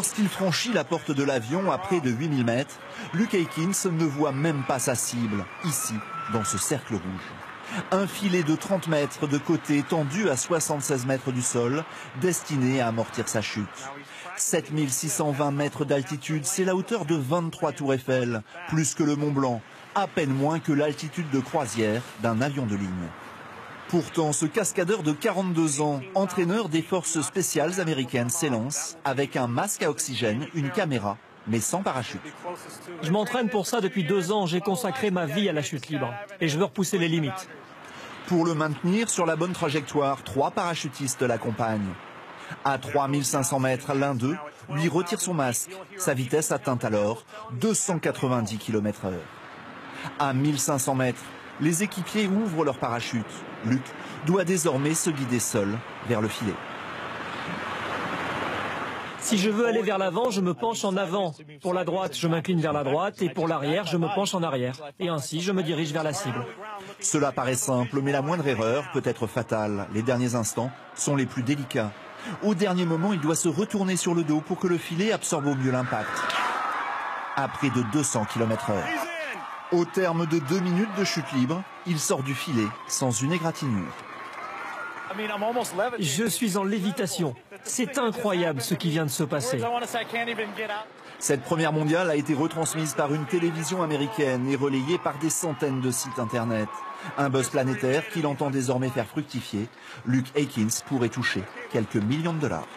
Lorsqu'il franchit la porte de l'avion à près de 8000 mètres, Luke Aikins ne voit même pas sa cible, ici, dans ce cercle rouge. Un filet de 30 mètres de côté tendu à 76 mètres du sol, destiné à amortir sa chute. 7620 mètres d'altitude, c'est la hauteur de 23 tours Eiffel, plus que le Mont Blanc, à peine moins que l'altitude de croisière d'un avion de ligne. Pourtant, ce cascadeur de 42 ans, entraîneur des forces spéciales américaines, s'élance avec un masque à oxygène, une caméra, mais sans parachute. Je m'entraîne pour ça depuis 2 ans. J'ai consacré ma vie à la chute libre et je veux repousser les limites. Pour le maintenir sur la bonne trajectoire, 3 parachutistes l'accompagnent. À 3500 mètres, l'un d'eux lui retire son masque. Sa vitesse atteint alors 290 km/h. À 1500 mètres, les équipiers ouvrent leur parachute. Luke doit désormais se guider seul vers le filet. Si je veux aller vers l'avant, je me penche en avant. Pour la droite, je m'incline vers la droite et pour l'arrière, je me penche en arrière. Et ainsi, je me dirige vers la cible. Cela paraît simple, mais la moindre erreur peut être fatale. Les derniers instants sont les plus délicats. Au dernier moment, il doit se retourner sur le dos pour que le filet absorbe au mieux l'impact. À près de 200 km/h. Au terme de 2 minutes de chute libre, il sort du filet sans une égratignure. Je suis en lévitation. C'est incroyable ce qui vient de se passer. Cette première mondiale a été retransmise par une télévision américaine et relayée par des centaines de sites internet. Un buzz planétaire qu'il entend désormais faire fructifier. Luke Aikins pourrait toucher quelques millions de dollars.